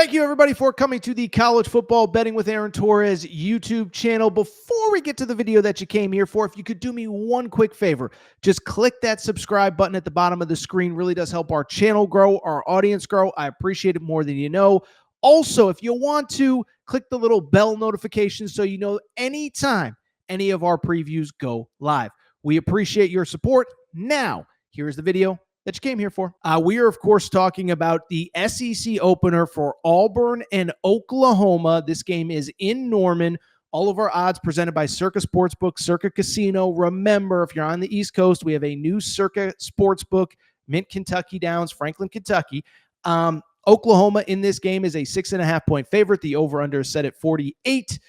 Thank you, everybody, for coming to the College Football Betting with Aaron Torres YouTube channel. Before we get to the video that you came here for, if you could do me one quick favor, just click that subscribe button at the bottom of the screen. Really does help our channel grow, our audience grow. I appreciate it more than you know. Also, if you want to, click the little bell notification so you know anytime any of our previews go live. We appreciate your support. Now, here's the video that you came here for. We are, of course, talking about the SEC opener for Auburn and Oklahoma. This game is in Norman. All of our odds presented by Circa Sportsbook, Circa Casino. Remember, if you're on the East Coast, we have a new Circa Sportsbook, Mint, Kentucky Downs, Franklin, Kentucky. Oklahoma in this game is a 6.5-point favorite. The over-under is set at 48.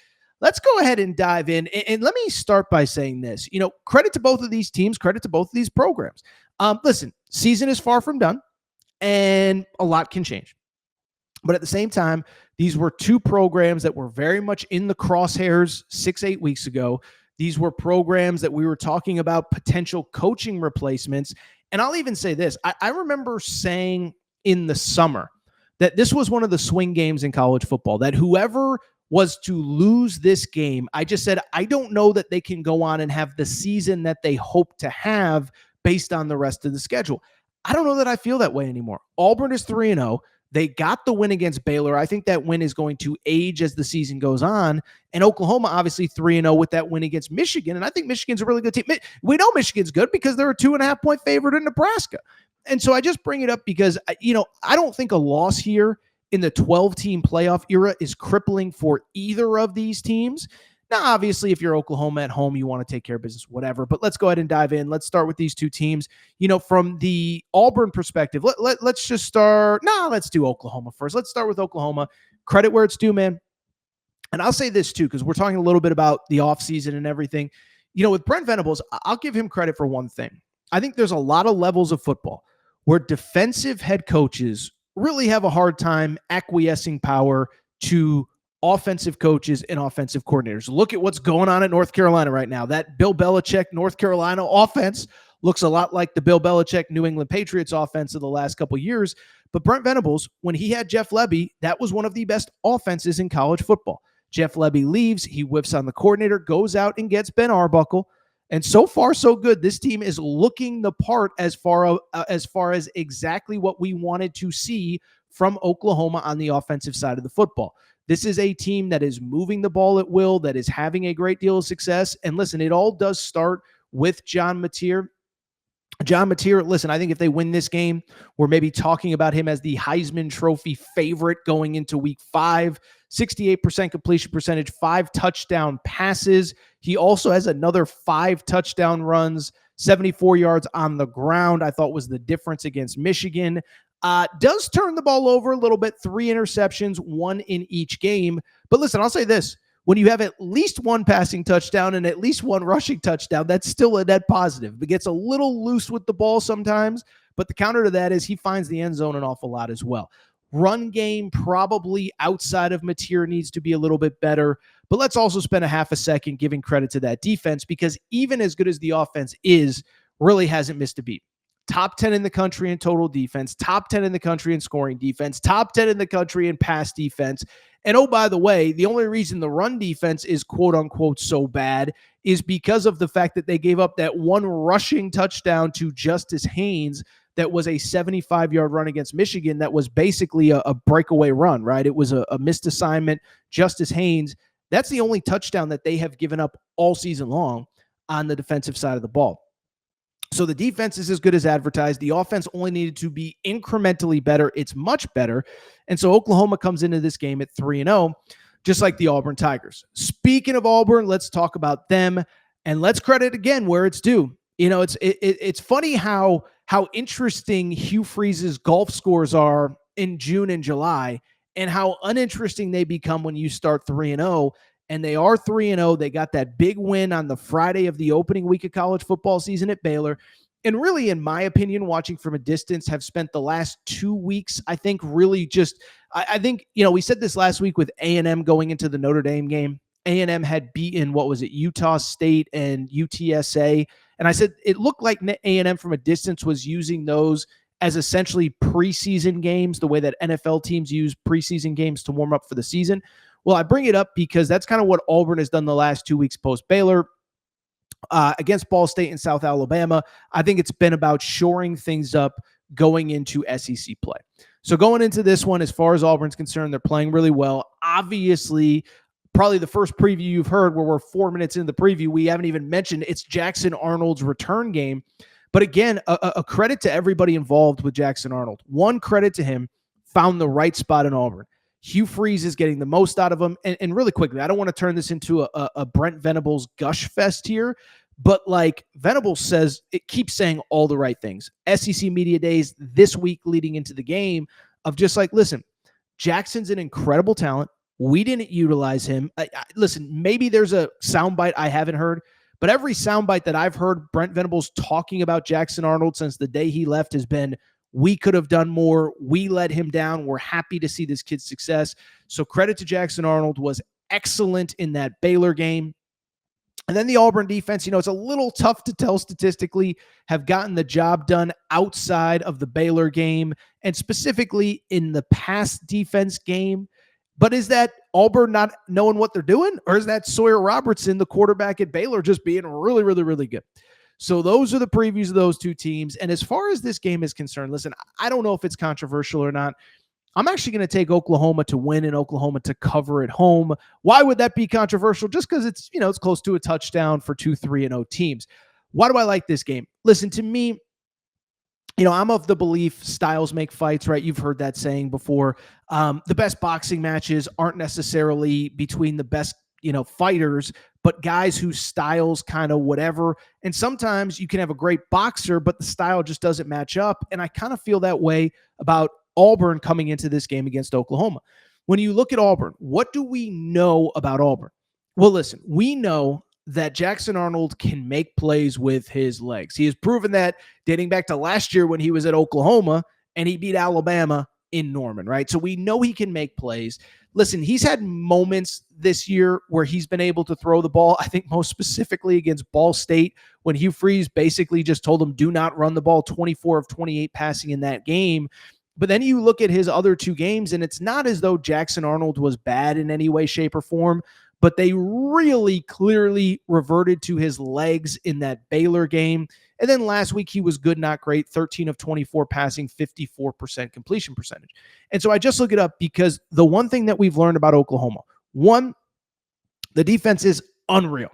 Let's go ahead and dive in. And let me start by saying this. You know, credit to both of these teams, credit to both of these programs. Listen, season is far from done, and a lot can change. But at the same time, these were two programs that were very much in the crosshairs 6-8 weeks ago. These were programs that we were talking about potential coaching replacements. And I'll even say this. I remember saying in the summer that this was one of the swing games in college football, that whoever was to lose this game, I just said, I don't know that they can go on and have the season that they hope to have based on the rest of the schedule. I don't know that I feel that way anymore. Auburn is 3-0. They got the win against Baylor. I think that win is going to age as the season goes on. And Oklahoma, obviously 3-0 with that win against Michigan. And I think Michigan's a really good team. We know Michigan's good because they're a 2.5-point favorite in Nebraska. And so I just bring it up because, I don't think a loss here in the 12-team playoff era is crippling for either of these teams. Now, obviously, if you're Oklahoma at home, you want to take care of business, whatever. But let's go ahead and dive in. Let's start with these two teams. From the Auburn perspective, let's just start. Let's do Oklahoma first. Let's start with Oklahoma. Credit where it's due, man. And I'll say this, too, because we're talking a little bit about the offseason and everything. With Brent Venables, I'll give him credit for one thing. I think there's a lot of levels of football where defensive head coaches really have a hard time acquiescing power to offensive coaches and offensive coordinators. Look at what's going on at North Carolina right now. That Bill Belichick North Carolina offense looks a lot like the Bill Belichick New England Patriots offense of the last couple of years. But Brent Venables, when he had Jeff Lebby, that was one of the best offenses in college football. Jeff Lebby leaves, he whiffs on the coordinator, goes out and gets Ben Arbuckle. And so far, so good. This team is looking the part as far as exactly what we wanted to see from Oklahoma on the offensive side of the football. This is a team that is moving the ball at will, that is having a great deal of success. And listen, it all does start with John Mateer. John Mateer, listen, I think if they win this game, we're maybe talking about him as the Heisman Trophy favorite going into week 5. 68% completion percentage, 5 touchdown passes. He also has another 5 touchdown runs, 74 yards on the ground. I thought was the difference against Michigan. Does turn the ball over a little bit, 3 interceptions, 1 in each game. But listen, I'll say this. When you have at least 1 passing touchdown and at least 1 rushing touchdown, that's still a net positive. It gets a little loose with the ball sometimes, but the counter to that is he finds the end zone an awful lot as well. Run game probably outside of Mateer needs to be a little bit better, but let's also spend a half a second giving credit to that defense because even as good as the offense is, really hasn't missed a beat. Top 10 in the country in total defense, top 10 in the country in scoring defense, top 10 in the country in pass defense. And oh, by the way, the only reason the run defense is quote unquote so bad is because of the fact that they gave up that 1 rushing touchdown to Justice Haynes that was a 75-yard run against Michigan that was basically a breakaway run, right? It was a missed assignment. Justice Haynes, that's the only touchdown that they have given up all season long on the defensive side of the ball. So the defense is as good as advertised. The offense only needed to be incrementally better. It's much better. And so Oklahoma comes into this game at 3-0, just like the Auburn Tigers. Speaking of Auburn, let's talk about them. And let's credit again where it's due. It's funny how interesting Hugh Freeze's golf scores are in June and July and how uninteresting they become when you start 3-0. And they are 3-0. They got that big win on the Friday of the opening week of college football season at Baylor. And really, in my opinion, watching from a distance, have spent the last 2 weeks, I think, really just I think, we said this last week with A&M going into the Notre Dame game. A&M had beaten, Utah State and UTSA. And I said it looked like A&M from a distance was using those as essentially preseason games, the way that NFL teams use preseason games to warm up for the season. Well, I bring it up because that's kind of what Auburn has done the last 2 weeks post Baylor. Against Ball State and South Alabama, I think it's been about shoring things up going into SEC play. So going into this one, as far as Auburn's concerned, they're playing really well. Obviously, probably the first preview you've heard where we're 4 minutes into the preview, we haven't even mentioned it's Jackson Arnold's return game. But again, a credit to everybody involved with Jackson Arnold. One credit to him, found the right spot in Auburn. Hugh Freeze is getting the most out of him. And really quickly, I don't want to turn this into a Brent Venables gush fest here, but like Venables says, it keeps saying all the right things. SEC Media Days this week leading into the game of just like, listen, Jackson's an incredible talent. We didn't utilize him. Listen, maybe there's a soundbite I haven't heard, but every soundbite that I've heard Brent Venables talking about Jackson Arnold since the day he left has been, we could have done more. We let him down. We're happy to see this kid's success. So credit to Jackson Arnold, was excellent in that Baylor game. And then the Auburn defense, it's a little tough to tell statistically, have gotten the job done outside of the Baylor game and specifically in the pass defense game. But is that Auburn not knowing what they're doing? Or is that Sawyer Robertson, the quarterback at Baylor, just being really, really, really good? So those are the previews of those two teams. And as far as this game is concerned, listen, I don't know if it's controversial or not. I'm actually going to take Oklahoma to win and Oklahoma to cover at home. Why would that be controversial? Just because it's, it's close to a touchdown for 2-3-0 teams. Why do I like this game? Listen, to me, I'm of the belief styles make fights, right? You've heard that saying before. The best boxing matches aren't necessarily between the best, fighters, but guys whose styles kind of whatever. And sometimes you can have a great boxer, but the style just doesn't match up. And I kind of feel that way about Auburn coming into this game against Oklahoma. When you look at Auburn, what do we know about Auburn? Well, listen, we know that Jackson Arnold can make plays with his legs. He has proven that dating back to last year when he was at Oklahoma and he beat Alabama in Norman, right? So we know he can make plays. Listen, he's had moments this year where he's been able to throw the ball. I think most specifically against Ball State when Hugh Freeze basically just told him, do not run the ball, 24 of 28 passing in that game. But then you look at his other two games, and it's not as though Jackson Arnold was bad in any way, shape, or form, but they really clearly reverted to his legs in that Baylor game. And then last week, he was good, not great, 13 of 24 passing, 54% completion percentage. And so I just look it up because the one thing that we've learned about Oklahoma, one, the defense is unreal.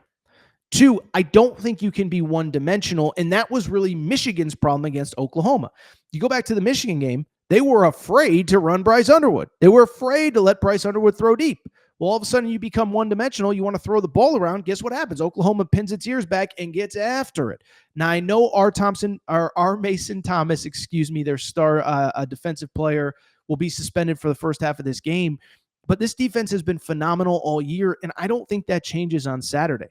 Two, I don't think you can be one-dimensional, and that was really Michigan's problem against Oklahoma. You go back to the Michigan game, they were afraid to run Bryce Underwood. They were afraid to let Bryce Underwood throw deep. Well, all of a sudden you become one-dimensional. You want to throw the ball around. Guess what happens? Oklahoma pins its ears back and gets after it. Now, I know our Mason Thomas, their star defensive player, will be suspended for the first half of this game. But this defense has been phenomenal all year, and I don't think that changes on Saturday.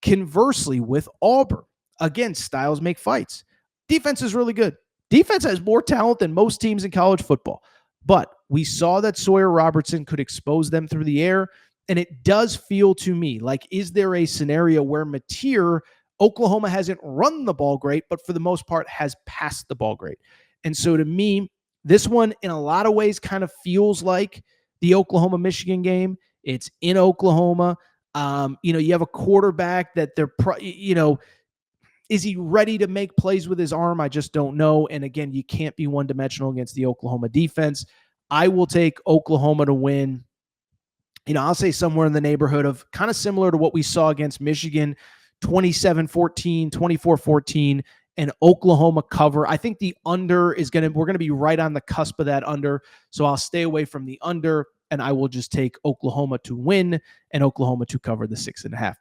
Conversely, with Auburn, again, styles make fights. Defense is really good. Defense has more talent than most teams in college football. But we saw that Sawyer Robertson could expose them through the air. And it does feel to me like, is there a scenario where Mateer, Oklahoma hasn't run the ball great, but for the most part has passed the ball great? And so to me, this one in a lot of ways kind of feels like the Oklahoma-Michigan game. It's in Oklahoma. You have a quarterback that is he ready to make plays with his arm? I just don't know. And again, you can't be one-dimensional against the Oklahoma defense. I will take Oklahoma to win. I'll say somewhere in the neighborhood of kind of similar to what we saw against Michigan, 27-14, 24-14, and Oklahoma cover. I think the under we're going to be right on the cusp of that under. So I'll stay away from the under, and I will just take Oklahoma to win and Oklahoma to cover the 6.5.